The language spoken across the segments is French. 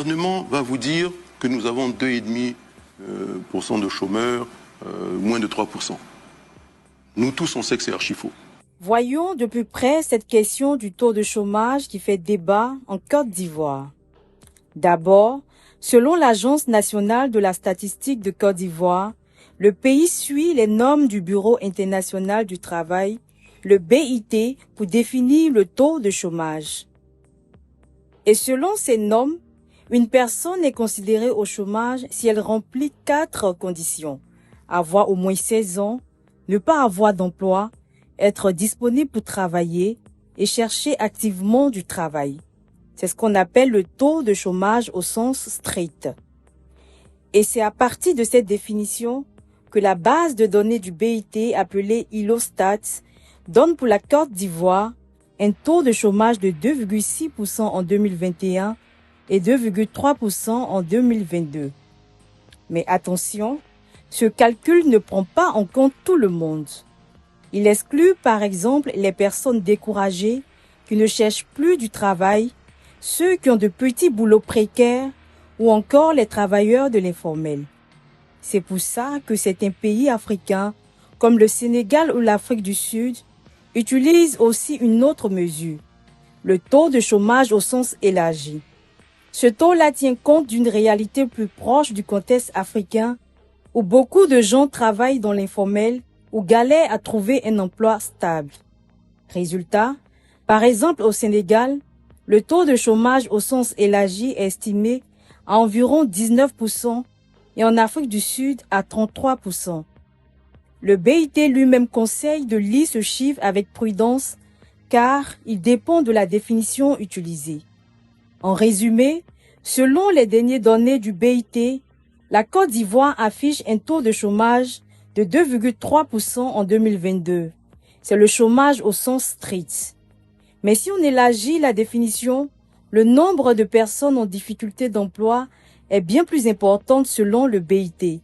gouvernement va vous dire que nous avons 2,5% de chômeurs, moins de 3%. Nous tous, on sait que c'est archi faux. Voyons de plus près cette question du taux de chômage qui fait débat en Côte d'Ivoire. D'abord, selon l'Agence nationale de la statistique de Côte d'Ivoire, le pays suit les normes du Bureau international du travail, le BIT, pour définir le taux de chômage. Et selon ces normes, une personne est considérée au chômage si elle remplit 4 conditions. Avoir au moins 16 ans, ne pas avoir d'emploi, être disponible pour travailler et chercher activement du travail. C'est ce qu'on appelle le taux de chômage au sens strict. Et c'est à partir de cette définition que la base de données du BIT appelée ILOSTAT donne pour la Côte d'Ivoire un taux de chômage de 2,6% en 2021 et 2,3% en 2022. Mais attention, ce calcul ne prend pas en compte tout le monde. Il exclut par exemple les personnes découragées qui ne cherchent plus du travail, ceux qui ont de petits boulots précaires ou encore les travailleurs de l'informel. C'est pour ça que certains pays africains, comme le Sénégal ou l'Afrique du Sud, utilisent aussi une autre mesure, le taux de chômage au sens élargi. Ce taux-là tient compte d'une réalité plus proche du contexte africain où beaucoup de gens travaillent dans l'informel ou galèrent à trouver un emploi stable. Résultat, par exemple au Sénégal, le taux de chômage au sens élargi est estimé à environ 19% et en Afrique du Sud à 33%. Le BIT lui-même conseille de lire ce chiffre avec prudence car il dépend de la définition utilisée. En résumé, selon les dernières données du BIT, la Côte d'Ivoire affiche un taux de chômage de 2,3% en 2022. C'est le chômage au sens strict. Mais si on élargit la définition, le nombre de personnes en difficulté d'emploi est bien plus important selon le BIT.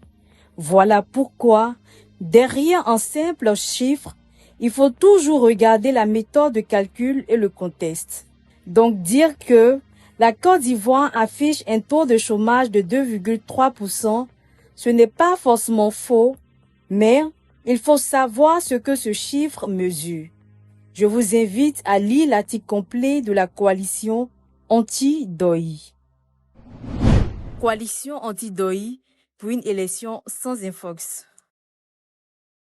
Voilà pourquoi, derrière un simple chiffre, il faut toujours regarder la méthode de calcul et le contexte. Donc dire que la Côte d'Ivoire affiche un taux de chômage de 2,3%, ce n'est pas forcément faux, mais il faut savoir ce que ce chiffre mesure. Je vous invite à lire l'article complet de la coalition anti-DOI. Coalition anti-DOI pour une élection sans infox.